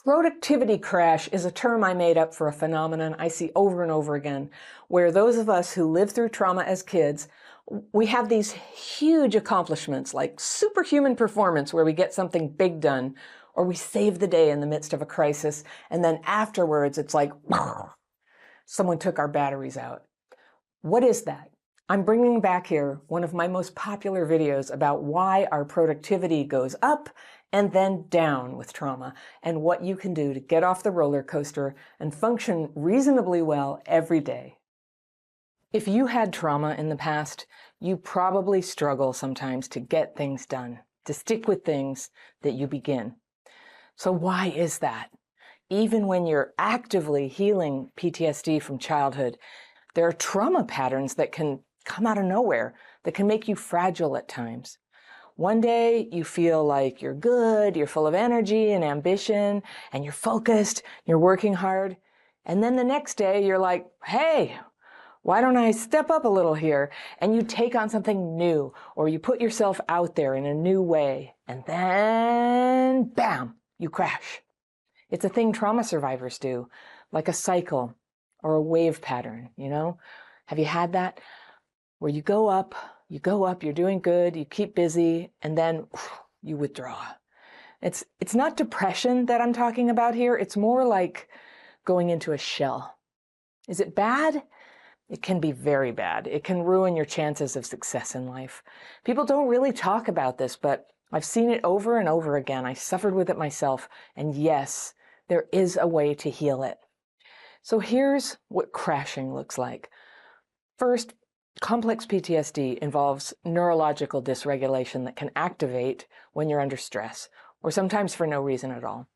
Productivity crash is a term I made up for a phenomenon I see over and over again, where those of us who lived through trauma as kids, we have these huge accomplishments like superhuman performance where we get something big done, or we save the day in the midst of a crisis, and then afterwards it's like, someone took our batteries out. What is that? I'm bringing back here one of my most popular videos about why our productivity goes up and then down with trauma, and what you can do to get off the roller coaster and function reasonably well every day. If you had trauma in the past, you probably struggle sometimes to get things done, to stick with things that you begin. So why is that? Even when you're actively healing PTSD from childhood, there are trauma patterns that can come out of nowhere, that can make you fragile at times. One day you feel like you're good, you're full of energy and ambition, and you're focused, you're working hard. And then the next day you're like, hey, why don't I step up a little here? And you take on something new, or you put yourself out there in a new way, and then, bam, you crash. It's a thing trauma survivors do, like a cycle or a wave pattern, you know? Have you had that? Where you go up, you're doing good, you keep busy, and then you withdraw. It's not depression that I'm talking about here. It's more like going into a shell. Is it bad? It can be very bad. It can ruin your chances of success in life. People don't really talk about this, but I've seen it over and over again. I suffered with it myself, and yes, there is a way to heal it. So here's what crashing looks like. First, complex PTSD involves neurological dysregulation that can activate when you're under stress, or sometimes for no reason at all.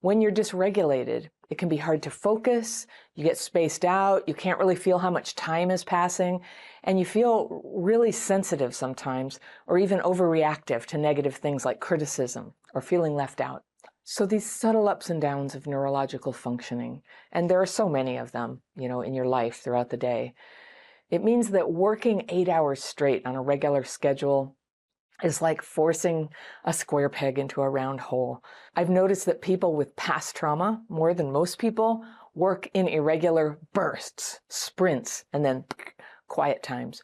When you're dysregulated, it can be hard to focus, you get spaced out, you can't really feel how much time is passing, and you feel really sensitive sometimes, or even overreactive to negative things like criticism or feeling left out. So these subtle ups and downs of neurological functioning, and there are so many of them, in your life throughout the day, it means that working 8 hours straight on a regular schedule is like forcing a square peg into a round hole. I've noticed that people with past trauma, more than most people, work in irregular bursts, sprints, and then quiet times.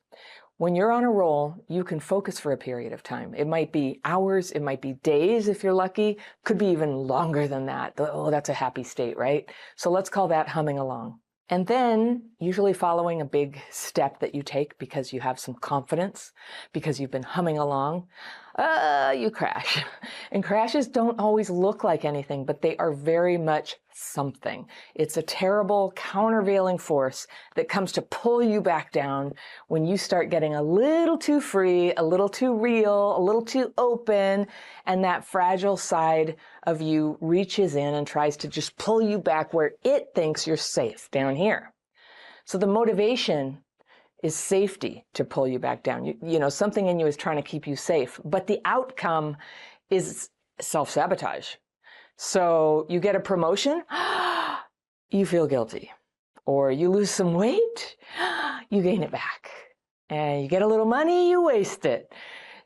When you're on a roll, you can focus for a period of time. It might be hours, it might be days if you're lucky, could be even longer than that. Oh, that's a happy state, right? So let's call that humming along. And then, usually following a big step that you take because you have some confidence, because you've been humming along, you crash. And crashes don't always look like anything, but they are very much something. It's a terrible countervailing force that comes to pull you back down when you start getting a little too free, a little too real, a little too open, and that fragile side of you reaches in and tries to just pull you back where it thinks you're safe, down here. So the motivation is safety to pull you back down. Something in you is trying to keep you safe, but the outcome is self-sabotage. So you get a promotion, you feel guilty. Or you lose some weight, you gain it back. And you get a little money, you waste it.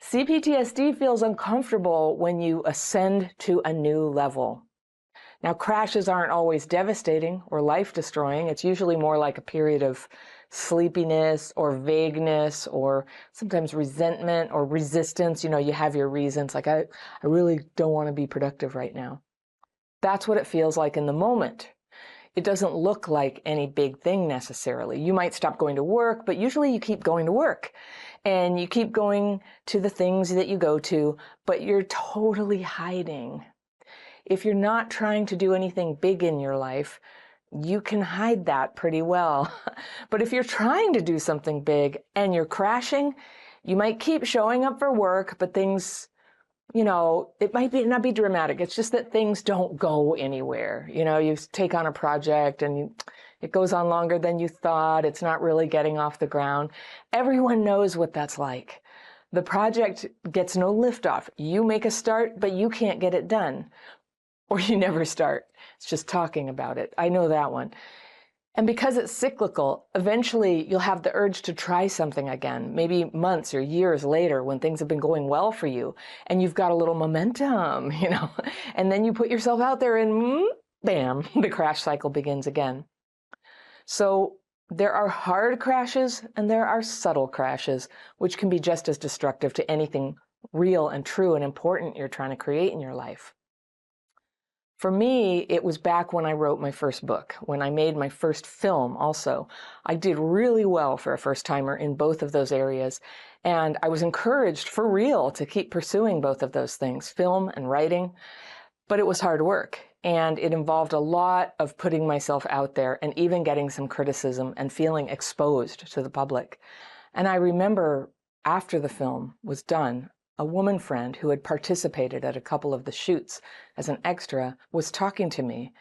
CPTSD feels uncomfortable when you ascend to a new level. Now, crashes aren't always devastating or life-destroying. It's usually more like a period of sleepiness or vagueness or sometimes resentment or resistance. You have your reasons, like, I really don't want to be productive right now. That's what it feels like in the moment. It doesn't look like any big thing necessarily. You might stop going to work, but usually you keep going to work. And you keep going to the things that you go to, but you're totally hiding. If you're not trying to do anything big in your life, you can hide that pretty well. But if you're trying to do something big and you're crashing, you might keep showing up for work, but things, it might not be dramatic. It's just that things don't go anywhere. You take on a project and it goes on longer than you thought. It's not really getting off the ground. Everyone knows what that's like. The project gets no liftoff. You make a start, but you can't get it done. Or you never start. It's just talking about it. I know that one. And because it's cyclical, eventually you'll have the urge to try something again, maybe months or years later when things have been going well for you and you've got a little momentum, and then you put yourself out there and bam, the crash cycle begins again. So there are hard crashes and there are subtle crashes, which can be just as destructive to anything real and true and important you're trying to create in your life. For me, it was back when I wrote my first book, when I made my first film also. I did really well for a first-timer in both of those areas, and I was encouraged for real to keep pursuing both of those things, film and writing, but it was hard work, and it involved a lot of putting myself out there and even getting some criticism and feeling exposed to the public. And I remember after the film was done, a woman friend who had participated at a couple of the shoots as an extra was talking to me,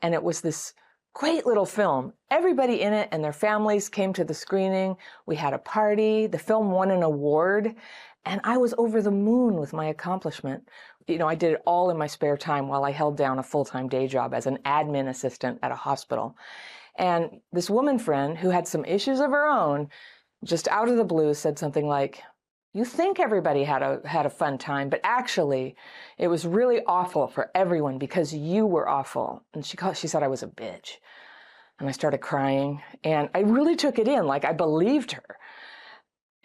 and it was this great little film. Everybody in it and their families came to the screening. We had a party. The film won an award, and I was over the moon with my accomplishment. I did it all in my spare time while I held down a full-time day job as an admin assistant at a hospital. And this woman friend who had some issues of her own, just out of the blue, said something like, "You think everybody had a fun time, but actually it was really awful for everyone because you were awful." And she said I was a bitch. And I started crying, and I really took it in, like I believed her.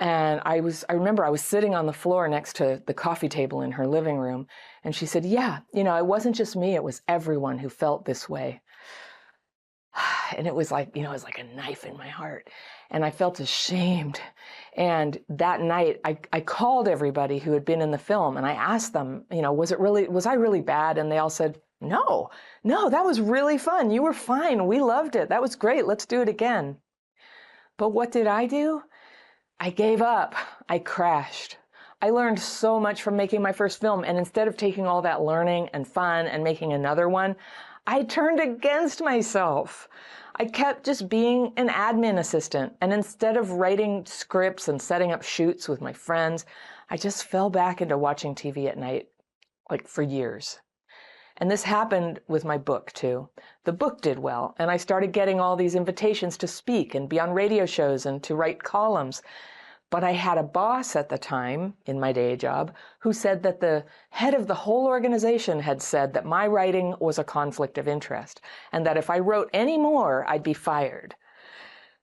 And I remember I was sitting on the floor next to the coffee table in her living room, and she said, "Yeah, it wasn't just me, it was everyone who felt this way." And it was like, it was like a knife in my heart. And I felt ashamed. And that night, I called everybody who had been in the film, and I asked them, was I really bad? And they all said, no, that was really fun. You were fine. We loved it. That was great. Let's do it again. But what did I do? I gave up. I crashed. I learned so much from making my first film. And instead of taking all that learning and fun and making another one, I turned against myself. I kept just being an admin assistant. And instead of writing scripts and setting up shoots with my friends, I just fell back into watching TV at night, like for years. And this happened with my book too. The book did well, and I started getting all these invitations to speak and be on radio shows and to write columns. But I had a boss at the time in my day job who said that the head of the whole organization had said that my writing was a conflict of interest and that if I wrote any more, I'd be fired.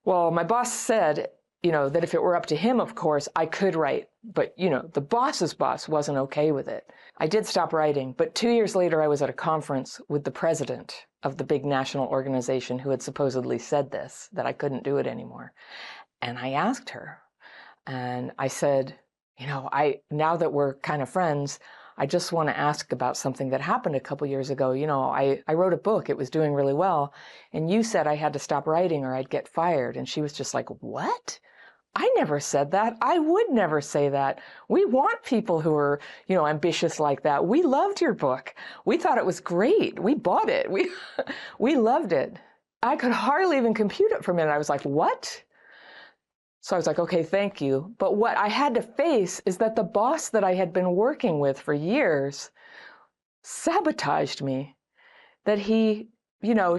Well, my boss said, that if it were up to him, of course, I could write. But, the boss's boss wasn't okay with it. I did stop writing, but 2 years later, I was at a conference with the president of the big national organization who had supposedly said this, that I couldn't do it anymore. And I asked her, and I said, now that we're kind of friends, I just want to ask about something that happened a couple years ago. I wrote a book. It was doing really well. And you said I had to stop writing or I'd get fired. And she was just like, "What? I never said that. I would never say that. We want people who are, ambitious like that. We loved your book. We thought it was great. We bought it. We loved it." I could hardly even compute it for a minute. I was like, "What?" So I was like, "Okay, thank you." But what I had to face is that the boss that I had been working with for years sabotaged me, that he,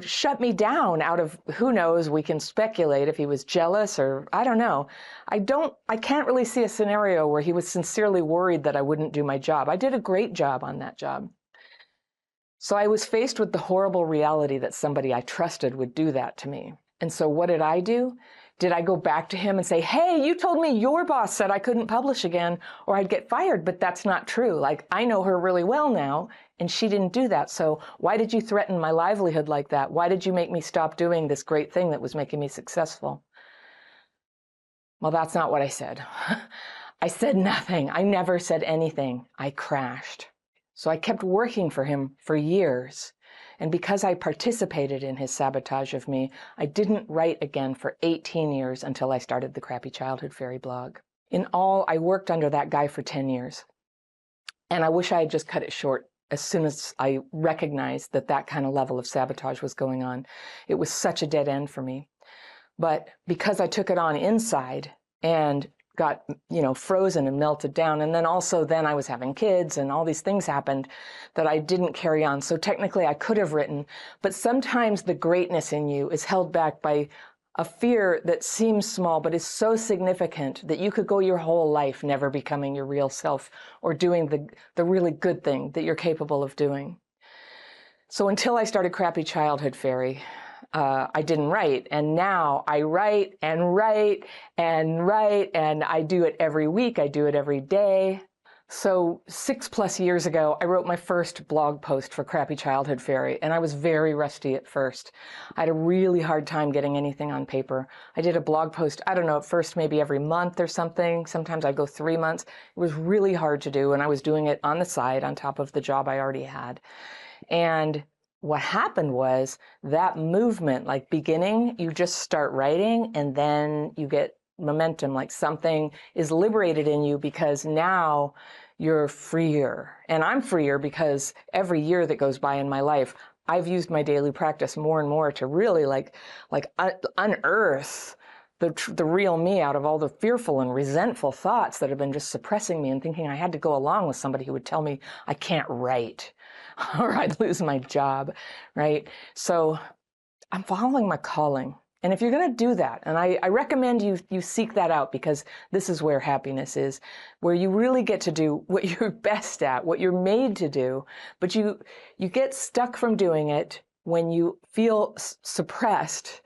shut me down out of, who knows, we can speculate if he was jealous or I don't know. I can't really see a scenario where he was sincerely worried that I wouldn't do my job. I did a great job on that job. So I was faced with the horrible reality that somebody I trusted would do that to me. And so what did I do? Did I go back to him and say, "Hey, you told me your boss said I couldn't publish again or I'd get fired, but that's not true. Like, I know her really well now, and she didn't do that. So why did you threaten my livelihood like that? Why did you make me stop doing this great thing that was making me successful?" Well, that's not what I said. I said nothing. I never said anything. I crashed. So I kept working for him for years. And because I participated in his sabotage of me, I didn't write again for 18 years until I started the Crappy Childhood Fairy blog. In all, I worked under that guy for 10 years. And I wish I had just cut it short as soon as I recognized that that kind of level of sabotage was going on. It was such a dead end for me. But because I took it on inside and got, frozen and melted down. And then also then I was having kids and all these things happened that I didn't carry on. So technically I could have written, but sometimes the greatness in you is held back by a fear that seems small, but is so significant that you could go your whole life never becoming your real self or doing the really good thing that you're capable of doing. So until I started Crappy Childhood Fairy, I didn't write. And now I write and write and write, and I do it every week. I do it every day. So 6+ years ago, I wrote my first blog post for Crappy Childhood Fairy, and I was very rusty at first. I had a really hard time getting anything on paper. I did a blog post, I don't know, at first maybe every month or something. Sometimes I'd go 3 months. It was really hard to do, and I was doing it on the side on top of the job I already had. And what happened was that movement, like beginning, you just start writing and then you get momentum, like something is liberated in you because now you're freer. And I'm freer because every year that goes by in my life, I've used my daily practice more and more to really unearth the real me out of all the fearful and resentful thoughts that have been just suppressing me and thinking I had to go along with somebody who would tell me I can't write or I'd lose my job, right? So I'm following my calling. And if you're going to do that, and I recommend you seek that out, because this is where happiness is, where you really get to do what you're best at, what you're made to do, but you get stuck from doing it when you feel suppressed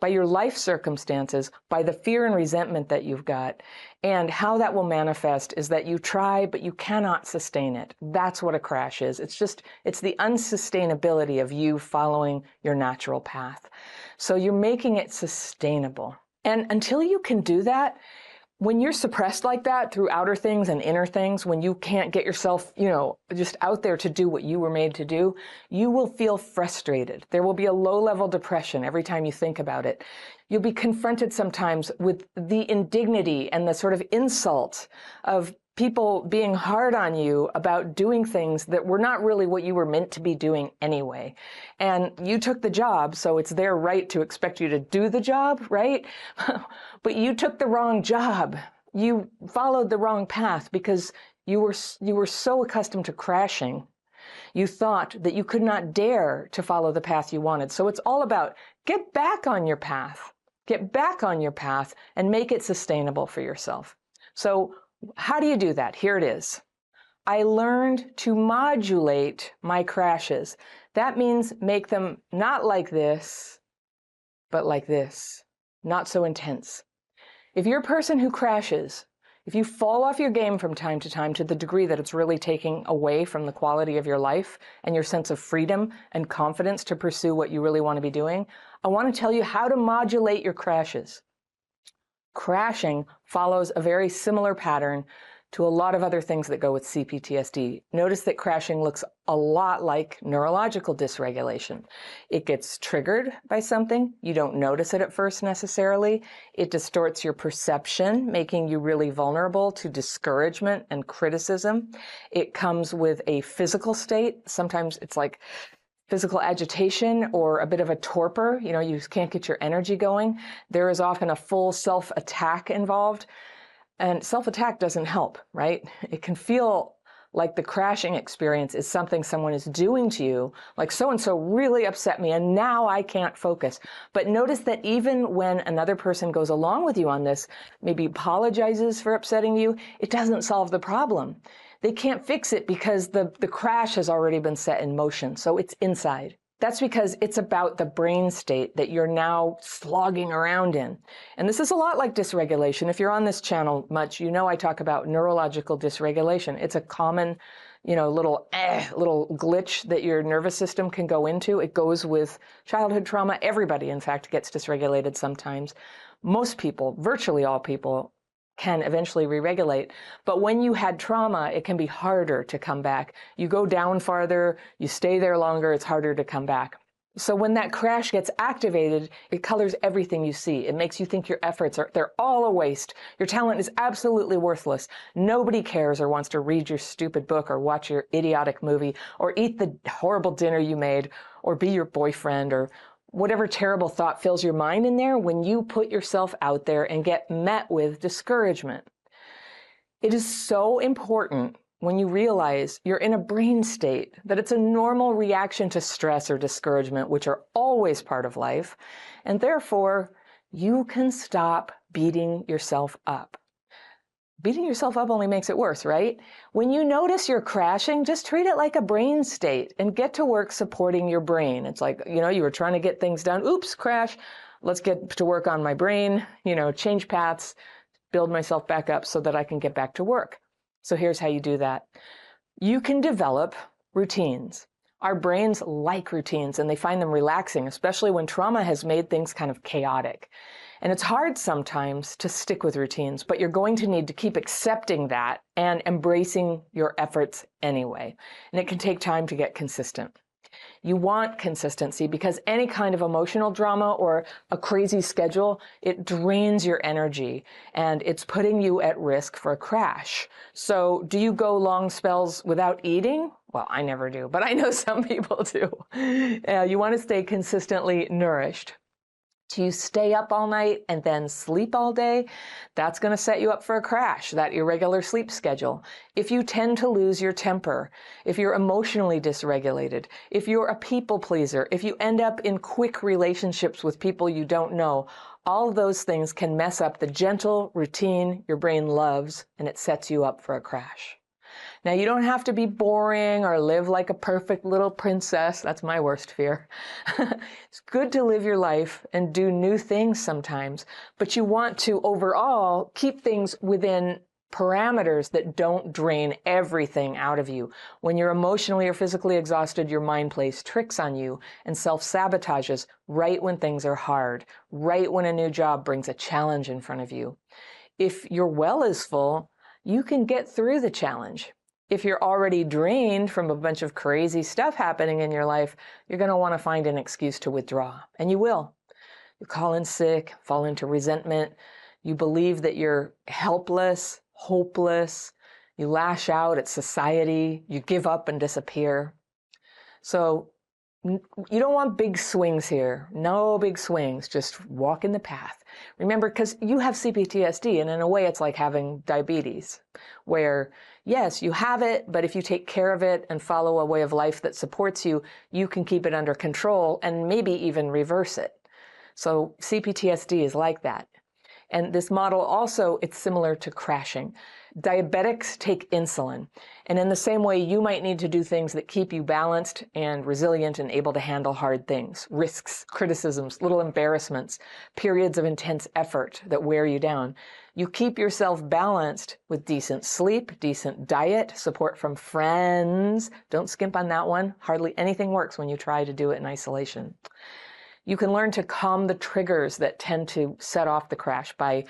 by your life circumstances, by the fear and resentment that you've got. And how that will manifest is that you try, but you cannot sustain it. That's what a crash is. It's the unsustainability of you following your natural path. So you're making it sustainable. And until you can do that, when you're suppressed like that through outer things and inner things, when you can't get yourself, just out there to do what you were made to do, you will feel frustrated. There will be a low-level depression every time you think about it. You'll be confronted sometimes with the indignity and the sort of insult of people being hard on you about doing things that were not really what you were meant to be doing anyway. And you took the job, so it's their right to expect you to do the job, right? But you took the wrong job. You followed the wrong path because you were so accustomed to crashing. You thought that you could not dare to follow the path you wanted. So it's all about get back on your path. Get back on your path and make it sustainable for yourself. So how do you do that? Here it is. I learned to modulate my crashes. That means make them not like this, but like this. Not so intense. If you're a person who crashes, if you fall off your game from time to the degree that it's really taking away from the quality of your life and your sense of freedom and confidence to pursue what you really want to be doing, I want to tell you how to modulate your crashes. Crashing follows a very similar pattern to a lot of other things that go with CPTSD. Notice that crashing looks a lot like neurological dysregulation. It gets triggered by something. You don't notice it at first necessarily. It distorts your perception, making you really vulnerable to discouragement and criticism. It comes with a physical state. Sometimes it's like physical agitation or a bit of a torpor. You just can't get your energy going. There is often a full self-attack involved. And self-attack doesn't help, right? It can feel like the crashing experience is something someone is doing to you, like so-and-so really upset me and now I can't focus. But notice that even when another person goes along with you on this, maybe apologizes for upsetting you, it doesn't solve the problem. They can't fix it because the crash has already been set in motion, so it's inside. That's because it's about the brain state that you're now slogging around in. And this is a lot like dysregulation. If you're on this channel much, I talk about neurological dysregulation. It's a common, little glitch that your nervous system can go into. It goes with childhood trauma. Everybody, in fact, gets dysregulated sometimes. Most people, virtually all people, can eventually re-regulate. But when you had trauma, it can be harder to come back. You go down farther, you stay there longer, it's harder to come back. So when that crash gets activated, it colors everything you see. It makes you think your efforts they're all a waste. Your talent is absolutely worthless. Nobody cares or wants to read your stupid book or watch your idiotic movie or eat the horrible dinner you made or be your boyfriend or whatever terrible thought fills your mind in there when you put yourself out there and get met with discouragement. It is so important when you realize you're in a brain state that it's a normal reaction to stress or discouragement, which are always part of life, and therefore you can stop beating yourself up. Beating yourself up only makes it worse, right? When you notice you're crashing, just treat it like a brain state and get to work supporting your brain. It's like, you were trying to get things done. Oops, crash. Let's get to work on my brain, change paths, build myself back up so that I can get back to work. So here's how you do that. You can develop routines. Our brains like routines and they find them relaxing, especially when trauma has made things kind of chaotic. And it's hard sometimes to stick with routines, but you're going to need to keep accepting that and embracing your efforts anyway. And it can take time to get consistent. You want consistency because any kind of emotional drama or a crazy schedule, it drains your energy and it's putting you at risk for a crash. So do you go long spells without eating? Well, I never do, but I know some people do. You want to stay consistently nourished. Do you stay up all night and then sleep all day? That's going to set you up for a crash, that irregular sleep schedule. If you tend to lose your temper, if you're emotionally dysregulated, if you're a people pleaser, if you end up in quick relationships with people you don't know, all of those things can mess up the gentle routine your brain loves, and it sets you up for a crash. Now, you don't have to be boring or live like a perfect little princess. That's my worst fear. It's good to live your life and do new things sometimes, but you want to overall keep things within parameters that don't drain everything out of you. When you're emotionally or physically exhausted, your mind plays tricks on you and self-sabotages right when things are hard, right when a new job brings a challenge in front of you. If your well is full, you can get through the challenge. If you're already drained from a bunch of crazy stuff happening in your life, you're going to want to find an excuse to withdraw. And you will. You call in sick, fall into resentment. You believe that you're helpless, hopeless. You lash out at society. You give up and disappear. So you don't want big swings here. No big swings. Just walk in the path. Remember, because you have CPTSD, and in a way it's like having diabetes, where yes, you have it, but if you take care of it and follow a way of life that supports you, you can keep it under control and maybe even reverse it. So CPTSD is like that. And this model also, it's similar to crashing. Diabetics take insulin. And in the same way, you might need to do things that keep you balanced and resilient and able to handle hard things, risks, criticisms, little embarrassments, periods of intense effort that wear you down. You keep yourself balanced with decent sleep, decent diet, support from friends. Don't skimp on that one. Hardly anything works when you try to do it in isolation. You can learn to calm the triggers that tend to set off the crash by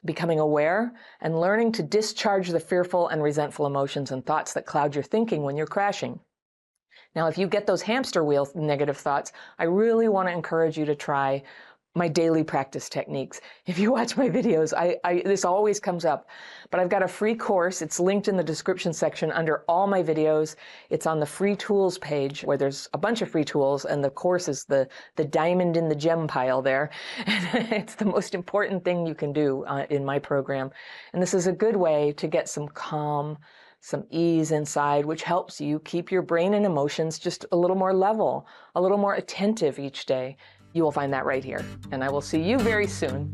becoming aware and learning to discharge the fearful and resentful emotions and thoughts that cloud your thinking when you're crashing. Now, if you get those hamster wheel negative thoughts, I really want to encourage you to try my daily practice techniques. If you watch my videos, this always comes up, but I've got a free course. It's linked in the description section under all my videos. It's on the free tools page where there's a bunch of free tools, and the course is the diamond in the gem pile there. And it's the most important thing you can do in my program. And this is a good way to get some calm, some ease inside, which helps you keep your brain and emotions just a little more level, a little more attentive each day. You will find that right here. And I will see you very soon.